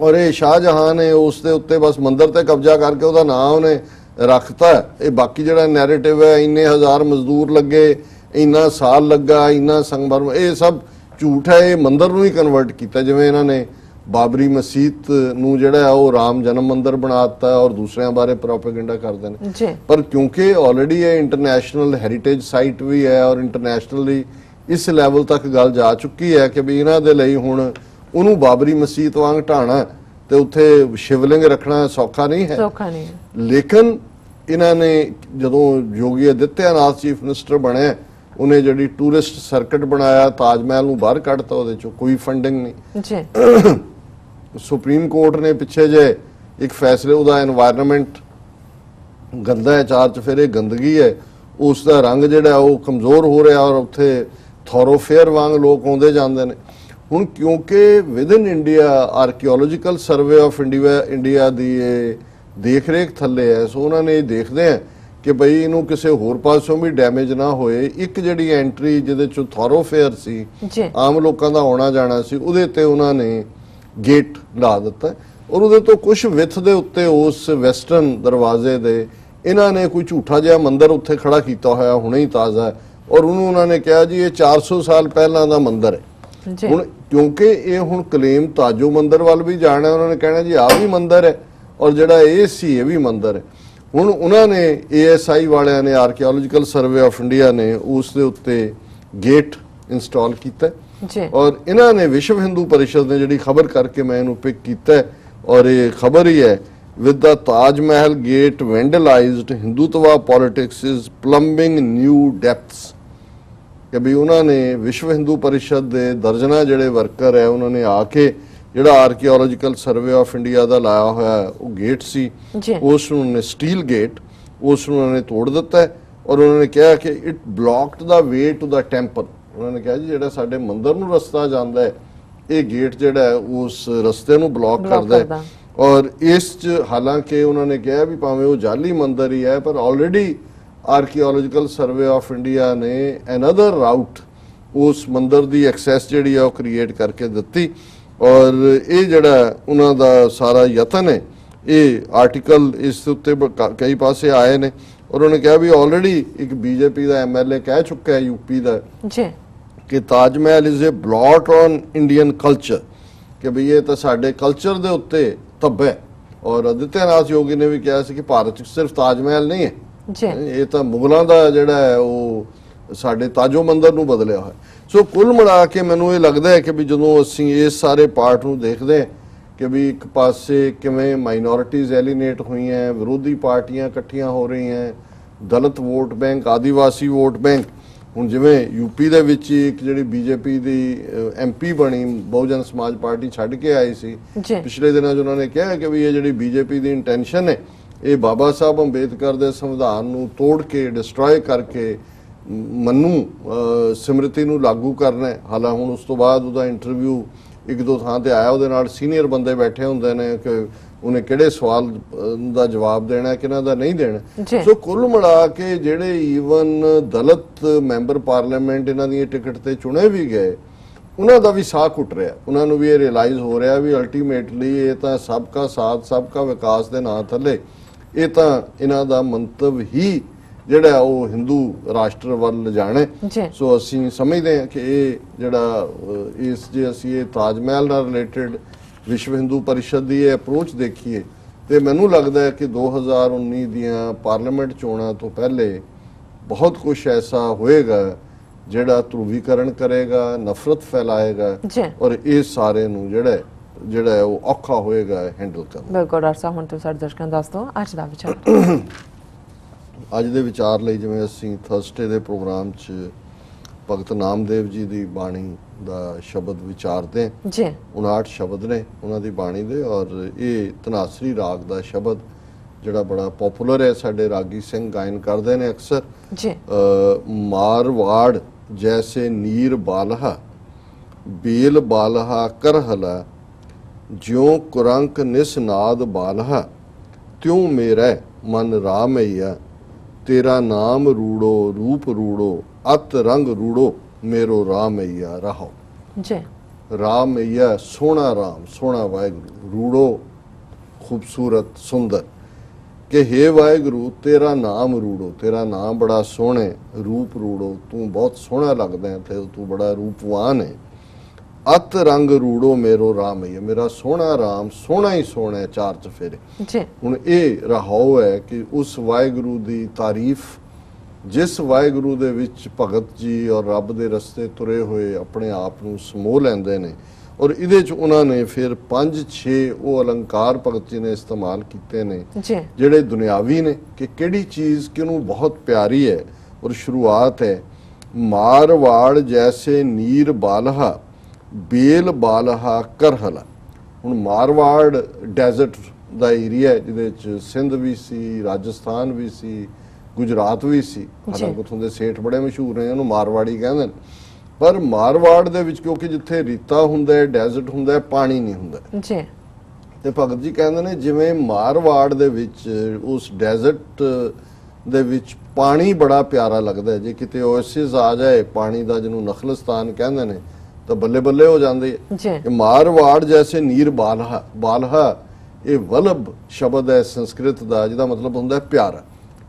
ਔਰ ਇਹ ਸ਼ਾਹਜਹਾਨ ਨੇ ਉਸ ਦੇ ਉੱਤੇ ਬਸ ਮੰਦਰ ਤੇ ਕਬਜ਼ਾ ਕਰਕੇ ਉਹਦਾ ਨਾਮ ਉਹਨੇ ਰੱਖਤਾ। ਇਹ ਬਾਕੀ ਜਿਹੜਾ ਨੈਰੇਟਿਵ ਹੈ ਇੰਨੇ ਹਜ਼ਾਰ ਮਜ਼ਦੂਰ ਲੱਗੇ, ਇੰਨਾ ਸਾਲ ਲੱਗਾ, ਇੰਨਾ ਸੰਗਮਰਮਰ, ਇਹ ਸਭ ਝੂਠ ਹੈ। ਇਹ ਮੰਦਰ ਨੂੰ ਹੀ ਕਨਵਰਟ ਕੀਤਾ ਜਿਵੇਂ ਇਹਨਾਂ ਨੇ ਬਾਬਰੀ ਮਸਜਿਦ ਨੂੰ ਜਿਹੜਾ ਉਹ ਰਾਮ ਜਨਮ ਮੰਦਰ ਬਣਾ ਦਿੱਤਾ ਔਰ ਦੂਸਰਿਆਂ ਬਾਰੇ ਪ੍ਰੋਪੇਗੈਂਡਾ ਕਰਦੇ ਨੇ। ਪਰ ਕਿਉਂਕਿ ਆਲਰੇਡੀ ਇਹ ਇੰਟਰਨੈਸ਼ਨਲ ਹੈਰੀਟੇਜ ਸਾਈਟ ਵੀ ਹੈ ਔਰ ਇੰਟਰਨੈਸ਼ਨਲੀ ਇਸ ਲੈਵਲ ਤੱਕ ਗੱਲ ਜਾ ਚੁੱਕੀ ਹੈ ਕਿ ਵੀ ਇਹਨਾਂ ਦੇ ਲਈ ਹੁਣ ਉਹਨੂੰ ਬਾਬਰੀ ਮਸਜਿਦ ਵਾਂਗ ਢਾਣਾ ਤੇ ਉੱਥੇ ਸ਼ਿਵਲਿੰਗ ਰੱਖਣਾ ਸੌਖਾ ਨਹੀਂ ਹੈ। ਲੇਕਿਨ ਇਹਨਾਂ ਨੇ ਜਦੋਂ ਯੋਗੀ ਆਦਿੱਤਿਆਨਾਥ ਚੀਫ ਮਿਨਿਸਟਰ ਬਣਿਆ ਉਹਨੇ ਜਿਹੜੀ ਟੂਰਿਸਟ ਸਰਕਟ ਬਣਾਇਆ, ਤਾਜ ਮਹਿਲ ਨੂੰ ਬਾਹਰ ਕੱਢਤਾ, ਉਹਦੇ ਚੋਂ ਕੋਈ ਫੰਡਿੰਗ ਨਹੀਂ। ਸੁਪਰੀਮ ਕੋਰਟ ਨੇ ਪਿੱਛੇ ਜੇ ਇੱਕ ਫੈਸਲੇ ਉਹਦਾ এনवायरमेंट ਗੰਦਾ ਹੈ, ਚਾਰ ਚਫੇਰੇ ਗੰਦਗੀ ਹੈ, ਉਸ ਦਾ ਰੰਗ ਜਿਹੜਾ ਉਹ ਕਮਜ਼ੋਰ ਹੋ ਰਿਹਾ ਔਰ ਉੱਥੇ ਥੋਰੋਫੇਅਰ ਵਾਂਗ ਲੋਕ ਆਉਂਦੇ ਜਾਂਦੇ ਨੇ। ਹੁਣ ਕਿਉਂਕਿ within India archaeological survey of India ਦੀ ਇਹ ਦੇਖ ਰੇਖ ਥੱਲੇ ਹੈ, ਸੋ ਉਹਨਾਂ ਨੇ ਦੇਖਦੇ ਆ ਕਿ ਬਈ ਇਹਨੂੰ ਕਿਸੇ ਹੋਰ ਪਾਸੋਂ ਵੀ ਡੈਮੇਜ ਨਾ ਹੋਏ। ਇੱਕ ਜਿਹੜੀ ਐਂਟਰੀ ਜਿਹਦੇ ਚ ਥੋਰੋਫੇਅਰ ਸੀ, ਆਮ ਲੋਕਾਂ ਦਾ ਆਉਣਾ ਜਾਣਾ ਸੀ, ਉਹਦੇ ਤੇ ਉਹਨਾਂ ਨੇ ਗੇਟ ਲਾ ਦਿੱਤਾ ਔਰ ਉਹਦੇ ਤੋਂ ਕੁਝ ਵਿੱਥ ਦੇ ਉੱਤੇ ਉਸ ਵੈਸਟਰਨ ਦਰਵਾਜ਼ੇ ਦੇ ਇਹਨਾਂ ਨੇ ਕੋਈ ਝੂਠਾ ਜਿਹਾ ਮੰਦਿਰ ਉੱਥੇ ਖੜਾ ਕੀਤਾ ਹੋਇਆ ਹੁਣੇ ਹੀ ਤਾਜ਼ਾ ਔਰ ਉਹਨੂੰ ਉਹਨਾਂ ਨੇ ਕਿਹਾ ਜੀ ਇਹ 400 ਸਾਲ ਪਹਿਲਾਂ ਦਾ ਮੰਦਿਰ ਹੈ। ਹੁਣ ਕਿਉਂਕਿ ਇਹ ਹੁਣ ਕਲੇਮ ਤਾਜੋ ਮੰਦਿਰ ਵੱਲ ਵੀ ਜਾਣਾ, ਉਹਨਾਂ ਨੇ ਕਹਿਣਾ ਜੀ ਆਹ ਵੀ ਮੰਦਿਰ ਹੈ ਔਰ ਜਿਹੜਾ ਇਹ ਸੀ ਇਹ ਵੀ ਮੰਦਿਰ ਹੈ। ਹੁਣ ਉਹਨਾਂ ਨੇ ASI ਵਾਲਿਆਂ ਨੇ ਆਰਕੀਓਲੋਜੀਕਲ ਸਰਵੇ ਆਫ ਇੰਡੀਆ ਨੇ ਉਸ ਦੇ ਉੱਤੇ ਗੇਟ ਇੰਸਟਾਲ ਕੀਤਾ ਔਰ ਇਹਨਾਂ ਨੇ ਵਿਸ਼ਵ ਹਿੰਦੂ ਪਰਿਸ਼ਦ ਨੇ ਜਿਹੜੀ ਖਬਰ ਕਰਕੇ ਮੈਂ ਇਹਨੂੰ ਪਿਕ ਕੀਤਾ ਔਰ ਇਹ ਖਬਰ ਹੀ ਹੈ with the Taj Mahal gate vandalized, Hindutva politics is plumbing new depths। ਕਿ ਵੀ ਉਹਨਾਂ ਨੇ ਵਿਸ਼ਵ ਹਿੰਦੂ ਪਰਿਸ਼ਦ ਦੇ ਦਰਜਨਾ ਜਿਹੜੇ ਵਰਕਰ ਹੈ ਉਹਨਾਂ ਨੇ ਆ ਕੇ ਜਿਹੜਾ ਆਰਕੀਓਲੋਜੀਕਲ ਸਰਵੇ ਆਫ ਇੰਡੀਆ ਦਾ ਲਾਇਆ ਹੋਇਆ ਉਹ ਗੇਟ ਸੀ ਉਸ ਨੂੰ ਸਟੀਲ ਗੇਟ ਉਸ ਨੂੰ ਉਹਨਾਂ ਨੇ ਤੋੜ ਦਿੱਤਾ ਔਰ ਉਹਨਾਂ ਨੇ ਕਿਹਾ ਕਿ it blocked the way to the temple. ਉਹਨਾਂ ਨੇ ਕਿਹਾ ਜੀ ਜਿਹੜਾ ਸਾਡੇ ਮੰਦਿਰ ਨੂੰ ਰਸਤਾ ਜਾਂਦਾ ਹੈ ਇਹ ਗੇਟ ਜਿਹੜਾ ਉਸ ਰਸਤੇ ਨੂੰ ਬਲੌਕ ਕਰਦਾ ਹੈ ਔਰ ਇਸ ਚ ਹਾਲਾਂਕਿ ਉਹਨਾਂ ਨੇ ਕਿਹਾ ਵੀ ਭਾਵੇਂ ਉਹ ਜਾਲੀ ਮੰਦਿਰ ਹੀ ਹੈ ਪਰ already archaeological survey of India ਨੇ ਅਨਦਰ ਰਾਊਟ ਉਸ ਮੰਦਿਰ ਦੀ ਐਕਸੈਸ ਜਿਹੜੀ ਆ ਉਹ ਕ੍ਰੀਏਟ ਕਰਕੇ ਦਿੱਤੀ ਔਰ ਇਹ ਜਿਹੜਾ ਉਹਨਾਂ ਦਾ ਸਾਰਾ ਯਤਨ ਹੈ ਇਹ ਆਰਟੀਕਲ ਇਸ ਉੱਤੇ ਕਈ ਪਾਸੇ ਆਏ ਨੇ ਔਰ ਉਹਨੇ ਕਿਹਾ ਵੀ ਆਲਰੇਡੀ ਇੱਕ BJP ਦਾ MLA ਕਹਿ ਚੁੱਕਾ ਹੈ UP ਦਾ ਕਿ Taj Mahal is a blot on Indian culture ਕਿ ਵੀ ਇਹ ਤਾਂ ਸਾਡੇ ਕਲਚਰ ਦੇ ਉੱਤੇ ਧੱਬਾ ਔਰ ਆਦਿੱਤਿਆਨਾਥ ਯੋਗੀ ਨੇ ਵੀ ਕਿਹਾ ਸੀ ਕਿ ਭਾਰਤ 'ਚ ਸਿਰਫ ਤਾਜ ਮਹਿਲ ਨਹੀਂ ਹੈ ਇਹ ਤਾਂ ਮੁਗਲਾਂ ਦਾ ਜਿਹੜਾ ਹੈ ਉਹ ਸਾਡੇ ਤਾਜੋ ਮੰਦਰ ਨੂੰ ਬਦਲਿਆ ਹੋਇਆ। ਸੋ ਕੁੱਲ ਮਿਲਾ ਕੇ ਮੈਨੂੰ ਇਹ ਲੱਗਦਾ ਹੈ ਕਿ ਵੀ ਜਦੋਂ ਅਸੀਂ ਇਸ ਸਾਰੇ ਪਾਰਟ ਨੂੰ ਦੇਖਦੇ ਹਾਂ ਕਿ ਵੀ ਇੱਕ ਪਾਸੇ ਕਿਵੇਂ ਮਾਈਨੋਰਿਟੀਜ਼ ਐਲੀਨੇਟ ਹੋਈਆਂ, ਵਿਰੋਧੀ ਪਾਰਟੀਆਂ ਇਕੱਠੀਆਂ ਹੋ ਰਹੀਆਂ, ਦਲਿਤ ਵੋਟ ਬੈਂਕ, ਆਦੀਵਾਸੀ ਵੋਟ ਬੈਂਕ। ਹੁਣ ਜਿਵੇਂ UP ਦੇ ਵਿੱਚ ਇੱਕ ਜਿਹੜੀ BJP ਦੀ MP ਬਣੀ ਬਹੁਜਨ ਸਮਾਜ ਪਾਰਟੀ ਛੱਡ ਕੇ ਆਈ ਸੀ ਪਿਛਲੇ ਦਿਨਾਂ 'ਚ ਉਹਨਾਂ ਨੇ ਕਿਹਾ ਕਿ ਵੀ ਇਹ ਜਿਹੜੀ BJP ਦੀ ਇੰਟੈਂਸ਼ਨ ਹੈ ਇਹ ਬਾਬਾ ਸਾਹਿਬ ਅੰਬੇਦਕਰ ਦੇ ਸੰਵਿਧਾਨ ਨੂੰ ਤੋੜ ਕੇ ਡਿਸਟਰੋਏ ਕਰਕੇ ਮਨੂੰ ਸਿਮਰਤੀ ਨੂੰ ਲਾਗੂ ਕਰਨਾ ਹੈ। ਹਾਲਾਂ ਹੁਣ ਉਸ ਤੋਂ ਬਾਅਦ ਉਹਦਾ ਇੰਟਰਵਿਊ ਇੱਕ ਦੋ ਥਾਂ ਤੇ ਆਇਆ, ਉਹਦੇ ਨਾਲ ਸੀਨੀਅਰ ਬੰਦੇ ਬੈਠੇ ਹੁੰਦੇ ਨੇ ਕਿ ਉਹਨੇ ਕਿਹੜੇ ਸਵਾਲ ਦਾ ਜਵਾਬ ਦੇਣਾ ਕਿਹਨਾਂ ਦਾ ਨਹੀਂ ਦੇਣਾ। ਸੋ ਕੁੱਲ ਮਿਲਾ ਕੇ ਜਿਹੜੇ ਈਵਨ ਦਲਿਤ ਮੈਂਬਰ ਪਾਰਲੀਮੈਂਟ ਇਹਨਾਂ ਦੀ ਟਿਕਟ ਤੇ ਚੁਣੇ ਵੀ ਗਏ ਉਹਨਾਂ ਦਾ ਵੀ ਸਾਹ ਘੁੱਟ ਰਿਹਾ, ਉਹਨਾਂ ਨੂੰ ਵੀ ਇਹ ਰਿਅਲਾਈਜ਼ ਹੋ ਰਿਹਾ ਵੀ ਅਲਟੀਮੇਟਲੀ ਇਹ ਤਾਂ ਸਭ ਕਾ ਸਾਥ ਸਭ ਕਾ ਵਿਕਾਸ ਦੇ ਨਾਂ ਥੱਲੇ ਇਹ ਤਾਂ ਇਹਨਾਂ ਦਾ ਮੰਤਵ ਹੀ ਜਿਹੜਾ ਉਹ ਹਿੰਦੂ ਰਾਸ਼ਟਰ ਵੱਲ ਲਿਜਾਣਾ। ਸੋ ਅਸੀਂ ਸਮਝਦੇ ਹਾਂ ਕਿ ਇਹ ਜਿਹੜਾ ਇਸ ਜੇ ਅਸੀਂ ਇਹ ਤਾਜ ਮਹਿਲ ਨਾਲ ਰਿਲੇਟਡ ਵਿਸ਼ਵ ਹਿੰਦੂ ਪਰਿਸ਼ਦ ਦੀ ਇਹ ਅਪਰੋਚ ਦੇਖੀਏ ਤੇ ਮੈਨੂੰ ਲੱਗਦਾ ਹੈ ਕਿ 2019 ਦੀਆਂ ਪਾਰਲੀਮੈਂਟ ਚੋਣਾਂ ਤੋਂ ਪਹਿਲੇ ਬਹੁਤ ਕੁਝ ਐਸਾ ਹੋਏਗਾ ਜਿਹੜਾ ਧਰੂਵੀਕਰਨ ਕਰੇਗਾ, ਨਫ਼ਰਤ ਫੈਲਾਏਗਾ ਜੀ ਔਰ ਇਹ ਸਾਰੇ ਨੂੰ ਜਿਹੜਾ ਉਹ ਔਖਾ ਹੋਏਗਾ ਹੈਂਡਲ ਕਰਨਾ। ਬਿਲਕੁਲ ਡਾਕਟਰ ਸਾਹਿਬ, ਹੁਣ ਤੁਸੀਂ ਸਾਡੇ ਦਰਸ਼ਕਾਂ ਨੂੰ ਦੱਸ ਦਿਓ ਅੱਜ ਦਾ ਵਿਚਾਰ। ਅੱਜ ਦੇ ਵਿਚਾਰ ਲਈ ਜਿਵੇਂ ਅਸੀਂ ਥਰਸਡੇ ਦੇ ਪ੍ਰੋਗਰਾਮ 'ਚ ਭਗਤ ਨਾਮਦੇਵ ਜੀ ਦੀ ਬਾਣੀ ਦਾ ਸ਼ਬਦ ਵਿਚਾਰਦੇ ਹਾਂ। ਜੀ 59 ਸ਼ਬਦ ਨੇ ਉਹਨਾਂ ਦੀ ਬਾਣੀ ਦੇ, ਔਰ ਇਹ ਧਨਾਸਰੀ ਰਾਗ ਦਾ ਸ਼ਬਦ ਜਿਹੜਾ ਬੜਾ ਪਪੂਲਰ ਹੈ, ਸਾਡੇ ਰਾਗੀ ਸਿੰਘ ਗਾਇਨ ਕਰਦੇ ਨੇ ਅਕਸਰ। ਜੀ ਮਾਰਵਾੜ ਜੈਸੇ ਨੀਰ ਬਾਲਹਾ ਬੇਲ ਬਾਲਹਾ ਕਰਹਲਾ ਜਿਉ ਕੁਰੰਕ ਨਿਸਨਾਦ ਬਾਲਹਾ ਤਿਉ ਮੇਰਾ ਮਨ ਰਾਮਈਆ ਤੇਰਾ ਨਾਮ ਰੂੜੋ ਰੂਪ ਰੂੜੋ ਅਤ ਰੰਗ ਰੂੜੋ ਮੇਰੋ ਰਾਮਈਆ ਰਹਾਓ। ਜੀ ਰਾਮਈਆ ਸੋਹਣਾ ਰਾਮ, ਸੋਹਣਾ ਵਾਹਿਗੁਰੂ, ਰੂੜੋ ਖੂਬਸੂਰਤ ਸੁੰਦਰ, ਕਿ ਹੇ ਵਾਹਿਗੁਰੂ ਤੇਰਾ ਨਾਮ ਰੂੜੋ, ਤੇਰਾ ਨਾਮ ਬੜਾ ਸੋਹਣਾ, ਰੂਪ ਰੂੜੋ, ਤੂੰ ਬਹੁਤ ਸੋਹਣਾ ਲੱਗਦਾ ਹੈ ਤੇ ਤੂੰ ਬੜਾ ਰੂਪਵਾਨ ਹੈ। ਅਤ ਰੰਗ ਰੂੜੋ ਮੇਰੋ ਰਾਮਈਆ, ਮੇਰਾ ਸੋਹਣਾ ਰਾਮ ਸੋਹਣਾ ਹੀ ਸੋਹਣਾ ਹੈ ਚਾਰ ਚਫੇਰੇ। ਜੀ ਹੁਣ ਇਹ ਰਹਾਓ ਹੈ ਕਿ ਉਸ ਵਾਹਿਗੁਰੂ ਦੀ ਤਾਰੀਫ, ਜਿਸ ਵਾਹਿਗੁਰੂ ਦੇ ਵਿੱਚ ਭਗਤ ਜੀ ਔਰ ਰੱਬ ਦੇ ਰਸਤੇ ਤੁਰੇ ਹੋਏ ਆਪਣੇ ਆਪ ਨੂੰ ਸਮੋਹ ਲੈਂਦੇ ਨੇ, ਔਰ ਇਹਦੇ 'ਚ ਉਹਨਾਂ ਨੇ ਫਿਰ 5-6 ਉਹ ਅਲੰਕਾਰ ਭਗਤ ਜੀ ਨੇ ਇਸਤੇਮਾਲ ਕੀਤੇ ਨੇ ਜੀ ਜਿਹੜੇ ਦੁਨਿਆਵੀ ਨੇ, ਕਿ ਕਿਹੜੀ ਚੀਜ਼ ਕਿਹਨੂੰ ਬਹੁਤ ਪਿਆਰੀ ਹੈ। ਔਰ ਸ਼ੁਰੂਆਤ ਹੈ ਮਾਰਵਾੜ ਜੈਸੇ ਨੀਰ ਬਾਲਹਾ ਬੇਲ ਬਾਲਹਾ ਕਰਹਲਾ। ਹੁਣ ਮਾਰਵਾੜ ਡੈਜ਼ਰਟ ਦਾ ਏਰੀਆ ਹੈ ਜਿਹਦੇ 'ਚ ਸਿੰਧ ਵੀ ਸੀ, ਰਾਜਸਥਾਨ ਵੀ ਸੀ, ਗੁਜਰਾਤ ਵੀ ਸੀ। ਹਾਲਾਂਕਿ ਉੱਥੋਂ ਦੇ ਸੇਠ ਬੜੇ ਮਸ਼ਹੂਰ ਨੇ, ਉਹਨੂੰ ਮਾਰਵਾੜੀ ਕਹਿੰਦੇ ਨੇ। ਪਰ ਮਾਰਵਾੜ ਦੇ ਵਿੱਚ ਕਿਉਂਕਿ ਜਿੱਥੇ ਰੀਤਾ ਹੁੰਦਾ ਹੈ, ਡੈਜ਼ਰਟ ਹੁੰਦਾ ਹੈ, ਪਾਣੀ ਨਹੀਂ ਹੁੰਦਾ। ਜੀ ਤੇ ਭਗਤ ਜੀ ਕਹਿੰਦੇ ਨੇ ਜਿਵੇਂ ਮਾਰਵਾੜ ਦੇ ਵਿੱਚ ਉਸ ਡੈਜ਼ਰਟ ਦੇ ਵਿੱਚ ਪਾਣੀ ਬੜਾ ਪਿਆਰਾ ਲੱਗਦਾ ਹੈ, ਜੇ ਕਿਤੇ ਓਏਸਿਸ ਆ ਜਾਏ ਪਾਣੀ ਦਾ, ਜਿਹਨੂੰ ਨਖਲਸਤਾਨ ਕਹਿੰਦੇ ਨੇ, ਤਾਂ ਬੱਲੇ ਬੱਲੇ ਹੋ ਜਾਂਦੀ ਹੈ। ਜੀ ਮਾਰਵਾੜ ਜੈਸੇ ਨੀਰ ਬਾਲਹਾ, ਬਾਲਹਾ ਇਹ ਵਲਬ ਸ਼ਬਦ ਹੈ ਸੰਸਕ੍ਰਿਤ ਦਾ, ਜਿਹਦਾ ਮਤਲਬ ਹੁੰਦਾ ਹੈ ਪਿਆਰਾ।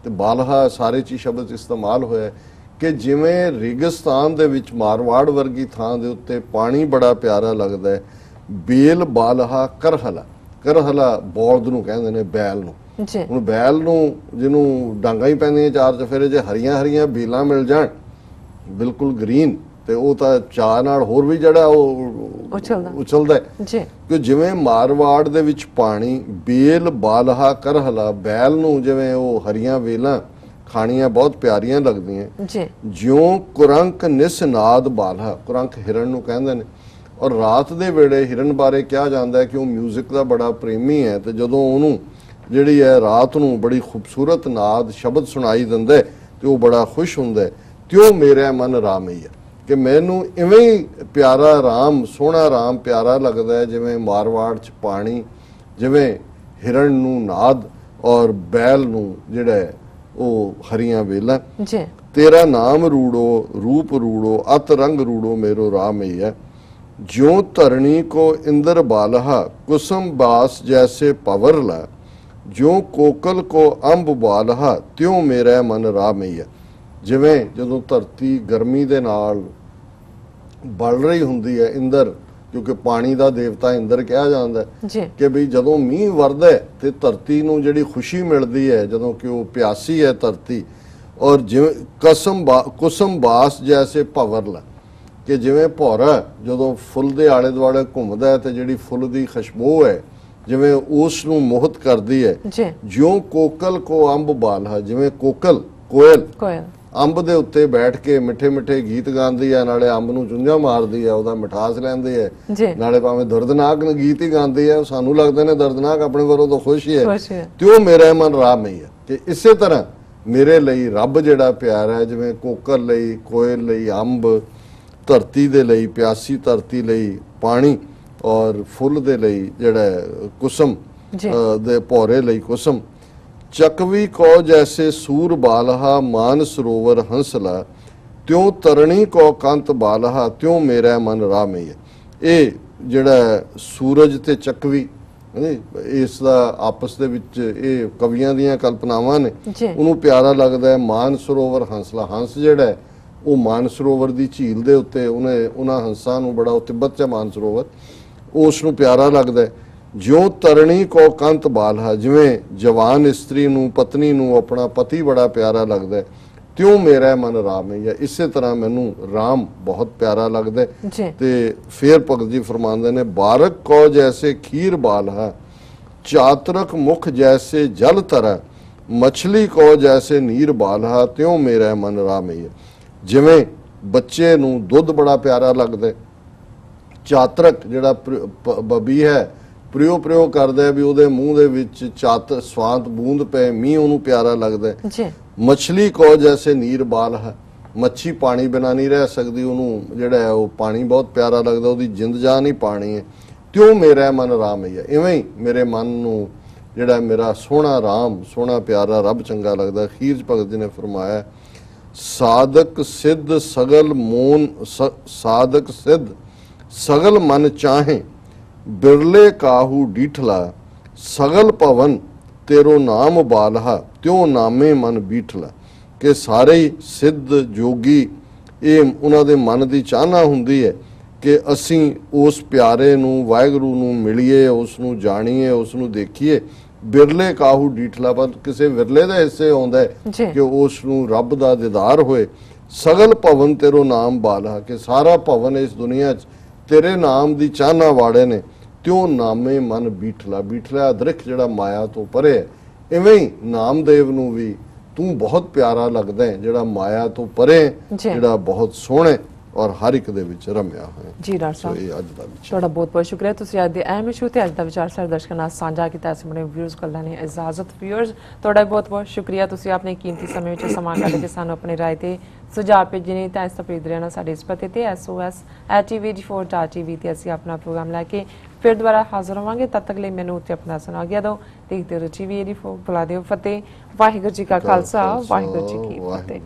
ਤੇ ਬਾਲਹਾ ਸਾਰੇ 'ਚ ਸ਼ਬਦ ਇਸਤੇਮਾਲ ਹੋਇਆ ਕਿ ਜਿਵੇਂ ਰੇਗਿਸਤਾਨ ਦੇ ਵਿੱਚ ਮਾਰਵਾੜ ਵਰਗੀ ਥਾਂ ਦੇ ਉੱਤੇ ਪਾਣੀ ਬੜਾ ਪਿਆਰਾ ਲੱਗਦਾ ਹੈ। ਬੇਲ ਬਾਲਹਾ ਕਰਹਲਾ, ਕਰਹਲਾ ਬੌਲਦ ਨੂੰ ਕਹਿੰਦੇ ਨੇ, ਬੈਲ ਨੂੰ। ਜੀ ਹੁਣ ਬੈਲ ਨੂੰ ਜਿਹਨੂੰ ਡਾਂਗਾਂ ਹੀ ਪੈਂਦੀਆਂ ਚਾਰ ਚਫੇਰੇ, ਜੇ ਹਰੀਆਂ ਹਰੀਆਂ ਬੇਲਾਂ ਮਿਲ ਜਾਣ ਬਿਲਕੁਲ ਗ੍ਰੀਨ, ਤੇ ਉਹ ਤਾਂ ਚਾਹ ਨਾਲ ਹੋਰ ਵੀ ਜਿਹੜਾ ਉਹ ਉਛਲਦਾ ਹੈ। ਜੀ ਕਿ ਜਿਵੇਂ ਮਾਰਵਾੜ ਦੇ ਵਿੱਚ ਪਾਣੀ, ਬੇਲ ਬਾਲਹਾ ਕਰਹਲਾ, ਬੈਲ ਨੂੰ ਜਿਵੇਂ ਉਹ ਹਰੀਆਂ ਵੇਲਾਂ ਖਾਣੀਆਂ ਬਹੁਤ ਪਿਆਰੀਆਂ ਲੱਗਦੀਆਂ, ਜੀ ਜਿਉਂ ਕੁਰੰਕ ਨਿਸਨਾਦ ਬਾਲਹਾ, ਕੁਰੰਕ ਹਿਰਨ ਨੂੰ ਕਹਿੰਦੇ ਨੇ। ਔਰ ਰਾਤ ਦੇ ਵੇਲੇ ਹਿਰਨ ਬਾਰੇ ਕਿਹਾ ਜਾਂਦਾ ਹੈ ਕਿ ਉਹ ਮਿਊਜ਼ਿਕ ਦਾ ਬੜਾ ਪ੍ਰੇਮੀ ਹੈ, ਤੇ ਜਦੋਂ ਉਹਨੂੰ ਜਿਹੜੀ ਹੈ ਰਾਤ ਨੂੰ ਬੜੀ ਖੂਬਸੂਰਤ ਨਾਦ ਸ਼ਬਦ ਸੁਣਾਈ ਦਿੰਦਾ ਤੇ ਉਹ ਬੜਾ ਖੁਸ਼ ਹੁੰਦਾ। ਤਿਉ ਮੇਰਾ ਮਨ ਰਾਮਈਆ, ਕਿ ਮੈਨੂੰ ਇਵੇਂ ਹੀ ਪਿਆਰਾ ਰਾਮ, ਸੋਹਣਾ ਰਾਮ ਪਿਆਰਾ ਲੱਗਦਾ ਹੈ ਜਿਵੇਂ ਮਾਰਵਾੜ 'ਚ ਪਾਣੀ, ਜਿਵੇਂ ਹਿਰਨ ਨੂੰ ਨਾਦ ਔਰ ਬੈਲ ਨੂੰ ਜਿਹੜਾ ਉਹ ਹਰੀਆਂ ਵੇਲਾਂ। ਜੀ ਤੇਰਾ ਨਾਮ ਰੂੜੋ ਰੂਪ ਰੂੜੋ ਅਤ ਰੰਗ ਰੂੜੋ ਮੇਰੋ ਰਾਮਈਆ ਜਿਉ ਧਰਣੀ ਕੋ ਇੰਦਰ ਬਾਲਹਾ ਕੁਸਮ ਬਾਸ ਜੈਸੇ ਪਵਰਲਾ ਜਿਉ ਕੋਕਲ ਕੋ ਅੰਬ ਬਾਲਹਾ ਤਿਉ ਮੇਰਾ ਮਨ ਰਾਮਈਆ। ਜਿਵੇਂ ਜਦੋਂ ਧਰਤੀ ਗਰਮੀ ਦੇ ਨਾਲ ਬਲ ਰਹੀ ਹੁੰਦੀ ਹੈ, ਇੰਦਰ, ਕਿਉਂਕਿ ਪਾਣੀ ਦਾ ਦੇਵਤਾ ਇੰਦਰ ਕਿਹਾ ਜਾਂਦਾ ਜੀ ਕਿ ਵੀ ਜਦੋਂ ਮੀਂਹ ਵਰਦਾ ਤੇ ਧਰਤੀ ਨੂੰ ਜਿਹੜੀ ਖੁਸ਼ੀ ਮਿਲਦੀ ਹੈ ਜਦੋਂ ਕਿ ਉਹ ਪਿਆਸੀ ਹੈ ਧਰਤੀ, ਔਰ ਜਿਵੇਂ ਕੁਸਮ ਬਾਸ ਜੈਸੇ ਭਵਰਲਾ, ਕਿ ਜਿਵੇਂ ਭੌਰਾ ਜਦੋਂ ਫੁੱਲ ਦੇ ਆਲੇ ਦੁਆਲੇ ਘੁੰਮਦਾ ਹੈ ਤੇ ਜਿਹੜੀ ਫੁੱਲ ਦੀ ਖੁਸ਼ਬੂ ਹੈ ਜਿਵੇਂ ਉਸ ਨੂੰ ਮੋਹਿਤ ਕਰਦੀ ਹੈ। ਜੀ ਜਿਉਂ ਕੋਕਲ ਕੋ ਅੰਬ ਬਾਲਹਾ, ਜਿਵੇਂ ਕੋਕਲ ਕੋਇਲ ਕੋਇਲ ਅੰਬ ਦੇ ਉੱਤੇ ਬੈਠ ਕੇ ਮਿੱਠੇ ਮਿੱਠੇ ਗੀਤ ਗਾਉਂਦੀ ਹੈ, ਨਾਲੇ ਅੰਬ ਨੂੰ ਚੁੰਝਾਂ ਮਾਰਦੀ ਹੈ, ਉਹਦਾ ਮਿਠਾਸ ਲੈਂਦੀ ਹੈ, ਜੀ ਨਾਲੇ ਭਾਵੇਂ ਦਰਦਨਾਕ ਗੀਤ ਹੀ ਗਾਉਂਦੀ ਹੈ, ਸਾਨੂੰ ਲੱਗਦੇ ਨੇ ਦਰਦਨਾਕ, ਆਪਣੇ ਵੱਲੋਂ ਤਾਂ ਖੁਸ਼ ਹੀ ਖੁਸ਼ ਹੈ। ਹੈ। ਤੇ ਉਹ ਮੇਰਾ ਮਨ ਰਾਮਈਆ, ਕਿ ਇਸੇ ਤਰ੍ਹਾਂ ਮੇਰੇ ਲਈ ਰੱਬ ਜਿਹੜਾ ਪਿਆਰਾ ਹੈ, ਜਿਵੇਂ ਕੋਕਲ ਲਈ, ਕੋਇਲ ਲਈ ਅੰਬ, ਧਰਤੀ ਦੇ ਲਈ ਪਿਆਸੀ ਧਰਤੀ ਲਈ ਪਾਣੀ, ਔਰ ਫੁੱਲ ਦੇ ਲਈ ਜਿਹੜਾ ਕੁਸਮ ਦੇ ਭੌਰੇ ਲਈ ਕੁਸਮ। ਚਕਵੀ ਕੋ ਜੈਸੇ ਸੂਰ ਬਾਲਹਾ ਮਾਨ ਸਰੋਵਰ ਹੰਸਲਾ ਤਿਉ ਤਰਣੀ ਕੋ ਕੰਤ ਬਾਲਹਾ ਤਿਉ ਮੇਰਾ ਮਨ ਰਾਮਈਆ। ਇਹ ਜਿਹੜਾ ਸੂਰਜ ਤੇ ਚਕਵੀ, ਇਸ ਦਾ ਆਪਸ ਦੇ ਵਿੱਚ ਇਹ ਕਵੀਆਂ ਦੀਆਂ ਕਲਪਨਾਵਾਂ ਨੇ, ਉਹਨੂੰ ਪਿਆਰਾ ਲੱਗਦਾ ਹੈ। ਮਾਨ ਸਰੋਵਰ ਹੰਸਲਾ, ਹੰਸ ਜਿਹੜਾ ਉਹ ਮਾਨ ਸਰੋਵਰ ਦੀ ਝੀਲ ਦੇ ਉੱਤੇ ਉਹਨਾਂ ਹੰਸਾਂ ਨੂੰ ਬੜਾ, ਉਹ ਤਿੱਬਤ 'ਚ ਮਾਨ ਸਰੋਵਰ, ਉਸ ਨੂੰ ਪਿਆਰਾ ਲੱਗਦਾ ਹੈ। ਜਿਉਂ ਤਰਣੀ ਕੋ ਕੰਤ ਬਾਲਹਾ, ਜਿਵੇਂ ਜਵਾਨ ਇਸਤਰੀ ਨੂੰ, ਪਤਨੀ ਨੂੰ ਆਪਣਾ ਪਤੀ ਬੜਾ ਪਿਆਰਾ ਲੱਗਦਾ ਹੈ। ਤਿਉ ਮੇਰਾ ਮਨ ਰਾਮਈਆ। ਇਸੇ ਤਰ੍ਹਾਂ ਮੈਨੂੰ ਰਾਮ ਬਹੁਤ ਪਿਆਰਾ ਲੱਗਦਾ ਹੈ। ਜੀ ਤੇ ਫੇਰ ਭਗਤ ਜੀ ਫਰਮਾਉਂਦੇ ਨੇ, ਬਾਰਕ ਕੋ ਜੈਸੇ ਖੀਰ ਬਾਲ ਹੈ, ਚਾਤਰਕ ਮੁਖ ਜੈਸੇ ਜਲ ਤਰ, ਮਛਲੀ ਕੋ ਜੈਸੇ ਨੀਰ ਬਾਲ ਹੈ, ਤਿਉ ਮੇਰਾ ਮਨ ਰਾਮਈਆ। ਜਿਵੇਂ ਬੱਚੇ ਨੂੰ ਦੁੱਧ ਬੜਾ ਪਿਆਰਾ ਲੱਗਦਾ ਹੈ, ਚਾਤਰਕ ਜਿਹੜਾ ਬਬੀ ਹੈ ਪ੍ਰਿਓ ਕਰਦਾ ਹੈ ਵੀ ਉਹਦੇ ਮੂੰਹ ਦੇ ਵਿੱਚ ਸਵਾਦ ਬੂੰਦ ਪਏ, ਮੀਂਹ ਉਹਨੂੰ ਪਿਆਰਾ ਲੱਗਦਾ ਹੈ। ਜੀ ਮਛਲੀ ਕੋ ਜੈਸੇ ਨੀਰ ਬਾਲ ਹੈ, ਮੱਛੀ ਪਾਣੀ ਬਿਨਾ ਨਹੀਂ ਰਹਿ ਸਕਦੀ, ਉਹਨੂੰ ਜਿਹੜਾ ਹੈ ਉਹ ਪਾਣੀ ਬਹੁਤ ਪਿਆਰਾ ਲੱਗਦਾ, ਉਹਦੀ ਜਿੰਦ ਜਾਨ ਹੀ ਪਾਣੀ ਹੈ। ਤਿਉ ਮੇਰਾ ਮਨ ਰਾਮਈਆ। ਇਵੇਂ ਹੀ ਮੇਰੇ ਮਨ ਨੂੰ ਜਿਹੜਾ ਮੇਰਾ ਸੋਹਣਾ ਰਾਮ, ਸੋਹਣਾ ਪਿਆਰਾ ਰੱਬ ਚੰਗਾ ਲੱਗਦਾ। ਅਖੀਰ 'ਚ ਭਗਤ ਜੀ ਨੇ ਫਰਮਾਇਆ, ਸਾਧਕ ਸਿੱਧ ਸਗਲ ਮੋਨ, ਸਾਧਕ ਸਿੱਧ ਸਗਲ ਮਨ ਚਾਹੇ, ਬਿਰਲੇ ਕਾਹੂ ਡੀਠਲਾ, ਸਗਲ ਭਵਨ ਤੇਰੋ ਨਾਮ ਬਾਲਹਾ, ਤਿਉ ਨਾਮੇ ਮਨ ਬੀਠਲਾ। ਕਿ ਸਾਰੇ ਹੀ ਸਿੱਧ ਜੋਗੀ, ਇਹ ਉਹਨਾਂ ਦੇ ਮਨ ਦੀ ਚਾਹਨਾ ਹੁੰਦੀ ਹੈ ਕਿ ਅਸੀਂ ਉਸ ਪਿਆਰੇ ਨੂੰ, ਵਾਹਿਗੁਰੂ ਨੂੰ ਮਿਲੀਏ, ਉਸ ਨੂੰ ਜਾਣੀਏ, ਉਸ ਨੂੰ ਦੇਖੀਏ। ਬਿਰਲੇ ਕਾਹੂ ਡੀਠਲਾ, ਪਰ ਕਿਸੇ ਵਿਰਲੇ ਦੇ ਹਿੱਸੇ ਆਉਂਦਾ ਹੈ ਕਿ ਉਸ ਨੂੰ ਰੱਬ ਦਾ ਦੀਦਾਰ ਹੋਏ। ਸਗਲ ਭਵਨ ਤੇਰੋ ਨਾਮ ਬਾਲਹਾ, ਕਿ ਸਾਰਾ ਭਵਨ ਇਸ ਦੁਨੀਆ 'ਚ ਤੇਰੇ ਨਾਮ ਦੀ ਚਾਹਨਾ ਵਾੜੇ ਨੇ। ਤਿਉ ਨਾਮੇ ਮਨ ਬੀਠਲਾ, ਬੀਠਲਾ ਦ੍ਰਿਖ ਜਿਹੜਾ ਮਾਇਆ ਤੋਂ ਪਰੇ ਹੈ। ਇਵੇਂ ਹੀ ਨਾਮਦੇਵ ਨੂੰ ਵੀ ਤੂੰ ਬਹੁਤ ਪਿਆਰਾ ਲੱਗਦਾ ਹੈ, ਜਿਹੜਾ ਮਾਇਆ ਤੋਂ ਪਰੇ, ਜਿਹੜਾ ਬਹੁਤ ਸੋਹਣਾ ਔਰ ਹਰ ਇੱਕ ਦੇ ਵਿੱਚ ਰਮਿਆ ਹੋਇਆ। ਜੀ ਡਾਕਟਰ ਸਾਹਿਬ, ਇਹ ਅੱਜ ਦਾ ਵਿਚਾਰ। ਤੁਹਾਡਾ ਬਹੁਤ ਬਹੁਤ ਸ਼ੁਕਰੀਆ, ਤੁਸੀਂ ਅੱਜ ਦੇ ਅਹਿਮ ਇਸ਼ੂ ਤੇ ਅੱਜ ਦਾ ਵਿਚਾਰ ਸਾਡੇ ਦਰਸ਼ਕਾਂ ਨਾਲ ਸਾਂਝਾ ਕੀਤਾ। ਅਸੀਂ ਆਪਣੇ ਵਿਊਅਰਸ ਕੋਲ ਲੈਣੀ ਇਜਾਜ਼ਤ। ਵਿਊਅਰਸ, ਤੁਹਾਡਾ ਬਹੁਤ ਬਹੁਤ ਸ਼ੁਕਰੀਆ, ਤੁਸੀਂ ਆਪਣੇ ਕੀਮਤੀ ਸਮੇਂ ਵਿੱਚ ਸਮਾਂ ਕੱਢ ਕੇ ਸਾਨੂੰ ਆਪਣੀ ਰਾਏ ਤੇ ਸੁਝਾਅ ਭੇਜੇ ਨੇ। ਤਾਂ ਇਸ ਤੋਂ ਪ੍ਰੇਰਿਤ ਰਹਿਣਾ ਸਾਡੇ ਇਸ ਪਤੇ ਤੇ SOS@tvd4.tv ਤੇ ਅਸੀਂ ਆਪਣਾ ਪ੍ਰੋਗਰਾਮ ਲੈ ਕੇ ਫਿਰ ਦੁਬਾਰਾ ਹਾਜ਼ਰ ਹੋਵਾਂਗੇ। ਤਦ ਤੱਕ ਲਈ ਮੈਨੂੰ ਉੱਤੇ ਆਪਣਾ ਸੁਣਾ ਗਿਆ ਦਿਓ। ਦੇਖਦੇ ਰਹੋ TV84। ਬੁਲਾ ਦਿਓ ਫਤਿਹ। ਵਾਹਿਗੁਰੂ ਜੀ ਕਾ ਖਾਲਸਾ, ਵਾਹਿਗੁਰੂ ਜੀ ਕੀ ਫਤਿਹ।